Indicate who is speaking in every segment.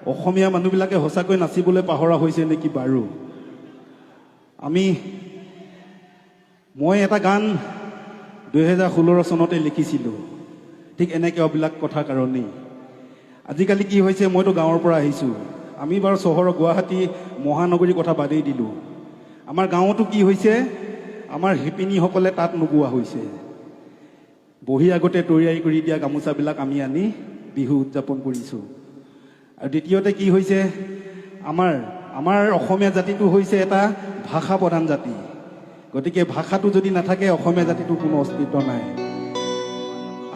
Speaker 1: অসমীয়া মানুহবিলাকে সঁচাকৈ নাচিবলৈ পাহৰা হৈছে নেকি বাৰু? মই এটা গান 2016 চনতে লিখিছিলোঁ, ঠিক এনেকুৱাবিলাক কথাৰ কাৰণেই। আজিকালি কি হৈছে, মইতো গাঁৱৰ পৰা আহিছোঁ, আমি বাৰু চহৰৰ গুৱাহাটী মহানগৰীৰ কথা বাদেই দিলোঁ। আমাৰ গাঁৱতো কি হৈছে, আমাৰ শিপিনীসকলে তাত নোগোৱা হৈছে। বহি আগতে তৈয়াৰী কৰি দিয়া গামোচাবিলাক আমি আনি বিহু উদযাপন কৰিছোঁ। আৰু দ্বিতীয়তে কি হৈছে, আমাৰ অসমীয়া জাতিটো হৈছে এটা ভাষা প্ৰধান জাতি। গতিকে ভাষাটো যদি নাথাকে অসমীয়া জাতিটোৰ কোনো অস্তিত্ব নাই।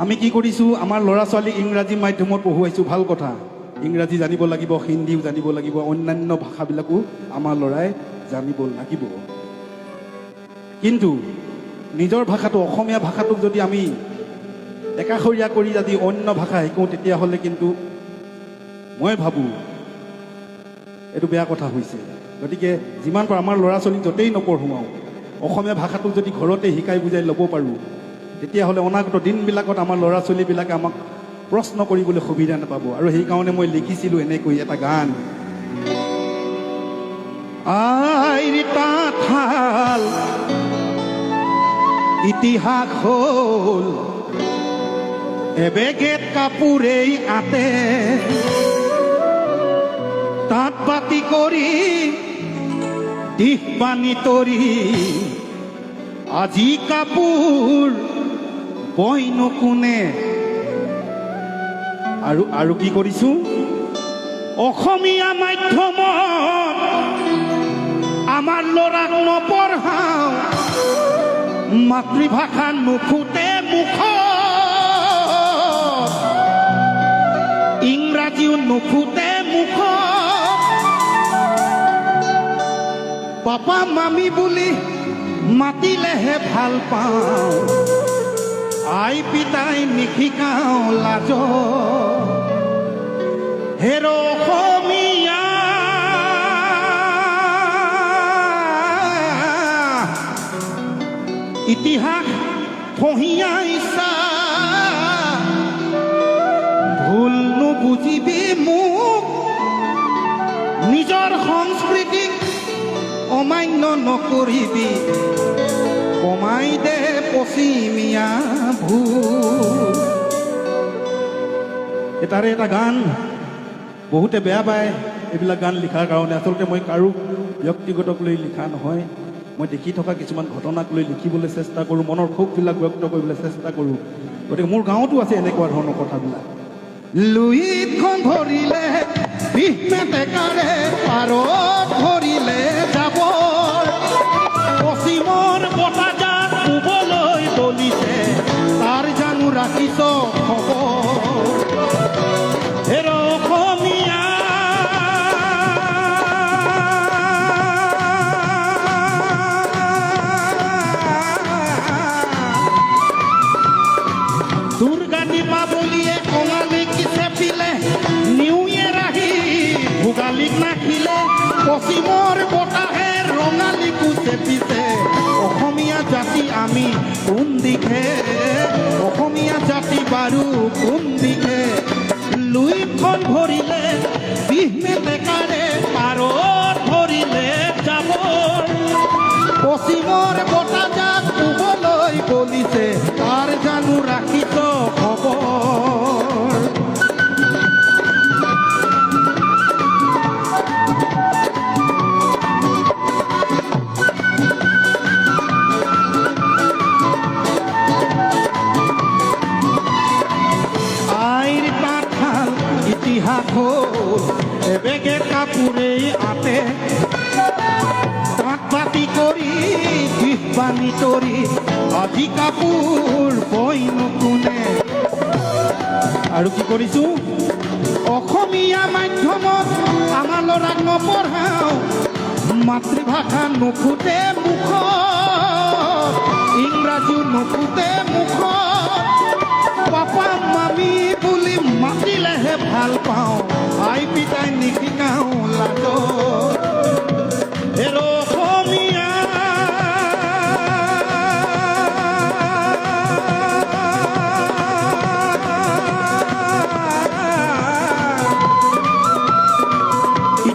Speaker 1: আমি কি কৰিছোঁ, আমাৰ ল'ৰা ছোৱালীক ইংৰাজী মাধ্যমত পঢ়ুৱাইছোঁ, ভাল কথা। ইংৰাজী জানিব লাগিব, হিন্দীও জানিব লাগিব, অন্যান্য ভাষাবিলাকো আমাৰ ল'ৰাই জানিব লাগিব। কিন্তু নিজৰ ভাষাটো, অসমীয়া ভাষাটোক যদি আমি একাষৰীয়া কৰি যদি অন্য ভাষা শিকোঁ, তেতিয়াহ'লে কিন্তু মই ভাবোঁ এইটো বেয়া কথা হৈছে। গতিকে যিমান পাৰোঁ আমাৰ ল'ৰা ছোৱালীক য'তেই নপঢ়োৱাওঁ, অসমীয়া ভাষাটোক যদি ঘৰতে শিকাই বুজাই ল'ব পাৰোঁ, তেতিয়াহ'লে অনাগত দিনবিলাকত আমাৰ ল'ৰা ছোৱালীবিলাকে আমাক প্ৰশ্ন কৰিবলৈ সুবিধা নাপাব। আৰু সেইকাৰণে মই লিখিছিলোঁ এনেকৈ এটা গান। আইৰ তাঁতশাল ইতিহাস হ'ল এবেগেত কাপোৰেই আতে, তাঁত বাতি কৰি দিশ বানি তৰি, আজি কাপোৰ বয়নো কোনে। আৰু কি কৰিছোঁ, অসমীয়া মাধ্যমত আমাৰ ল'ৰাক নপঢ়াওঁ, মাতৃভাষা নুফুটে মুখত, ইংৰাজীও নুফুটে মুখত। পাপা মামী বুলি মাতিলেহে ভাল পাওঁ, আই পিতাই নিশিকাওঁ লাজ। হেৰ অসমীয়া ইতিহাস ফহিয়াইছা, ভুল নুবুজিবি মোক, নিজৰ সংস্কৃতিক অমান্য নকৰিবি, কমাই দে পশ্চিমীয়া ভুল। তাৰে এটা গান বহুতে বেয়া পায় এইবিলাক গান লিখাৰ কাৰণে। আচলতে মই কাৰো ব্যক্তিগতক লৈ লিখা নহয়, মই দেখি থকা কিছুমান ঘটনাক লৈ লিখিবলৈ চেষ্টা কৰোঁ, মনৰ ক্ষোভবিলাক ব্যক্ত কৰিবলৈ চেষ্টা কৰোঁ। গতিকে মোৰ গাঁৱতো আছে এনেকুৱা ধৰণৰ কথাবিলাক। লুইতখন ধৰিলে বিষ মেটেকাৰে, পাৰত ধৰিলে যাব, পশ্চিমৰ বতাহজাক পূবলৈ দলিছে, তাৰ জানো ৰাখিছ খবৰ। হেৰ অসমীয়া দুৰ্গা দীপাৱলীয়ে কঙালীক চেপিলে, নিউ ইয়েৰ আহি ভোগালীক নাখিলে, পশ্চিমৰ বতাহে ৰঙালীকো চেপিছে। অসমীয়া জাতি আমি কোন দিশে, অসমীয়া জাতি বাৰু কোন দিশে। লুইখন ধৰিলে বিষ মেটেকাৰে, পাৰত ধৰিলে যাব, পশ্চিমৰ বতাহজাক পূবলৈ গলিছে, তাৰ জানো ৰাখিছ খবৰ। আইৰ তাঁতশাল ইতিহাস হ'ল এবেগে কাপোৰেই আতে, তাঁত বাতি কৰি দিশ বানি তৰি, আজি কাপোৰ বয়নো কোনে। আৰু কি কৰিছোঁ, অসমীয়া মাধ্যমত আমাৰ ল'ৰাক নপঢ়াওঁ, মাতৃভাষা নুফুটে মুখত, ইংৰাজীও নুফুটে মুখত। পাপা মামী বুলি মাতিলেহে ভাল পাওঁ, আই পিতাই নিশিকাওঁ লাজ। হেৰ অসমীয়া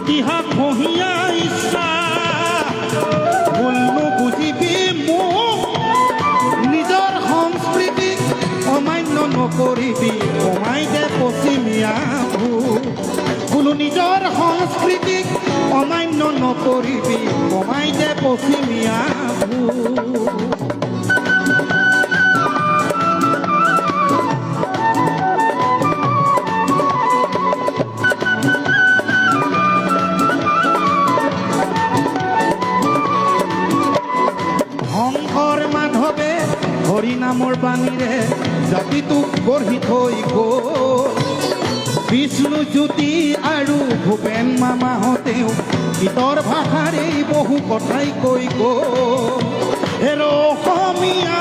Speaker 1: ইতিহাস মহিয়া ইচ্ছা ভুল নুবুজিবি মোক নিজৰ সংস্কৃতিক অমান্য নকৰিবি কমাই দে পশ্চিমীয়া বোলো নিজৰ সংস্কৃতিক অমান্য নকৰিবি কমাই দে পশ্চিমীয়া হৰিনামৰ বাণীৰে জাতিটোক গঢ়ি থৈ গ'ল বিষ্ণুজ্যোতি আৰু ভূপেন মামাহঁতেও গীতৰ ভাষাৰে বহু কথাই কৈ গ'ল হেৰ' অসমীয়া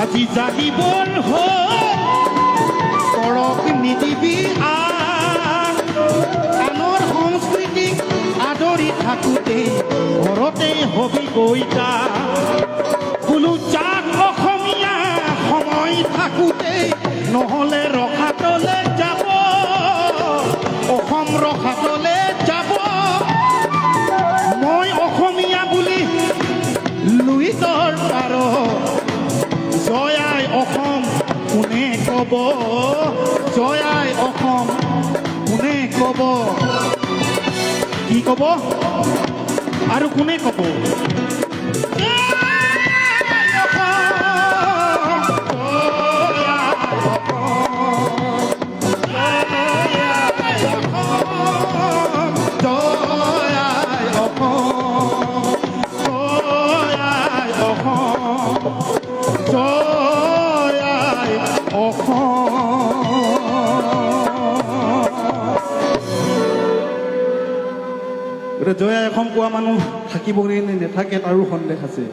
Speaker 1: আজি জাগিবৰ হ'ল কৰক নিদিবি আনৰ সংস্কৃতিক আদৰি থাকোঁতে ঘৰতে হবি গৈতা বোলো যাক অসমীয়া সময় থাকোঁতে নহ'লে ৰখাতলে যাব অসম ৰখাতলে যাব মই অসমীয়া বুলি লুইতৰ পাৰ জয় আই অসম কোনে ক'ব জয় আই অসম কোনে ক'ব কি ক'ব আৰু কোনে ক'ব জয় আই অসম কোৱা মানুহ থাকিব নে নাথাকে তাৰো সন্দেহ আছে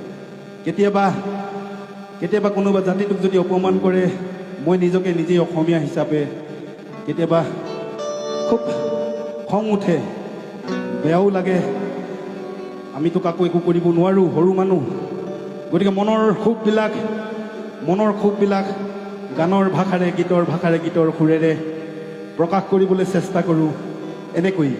Speaker 1: কেতিয়াবা কোনোবা জাতিটোক যদি অপমান কৰে মই নিজকে নিজেই অসমীয়া হিচাপে কেতিয়াবা খুব খং উঠে বেয়াও লাগে আমিতো কাকো একো কৰিব নোৱাৰোঁ সৰু মানুহ গতিকে মনৰ ক্ষোভবিলাক গানৰ ভাষাৰে গীতৰ সুৰেৰে প্ৰকাশ কৰিবলৈ চেষ্টা কৰোঁ এনেকৈ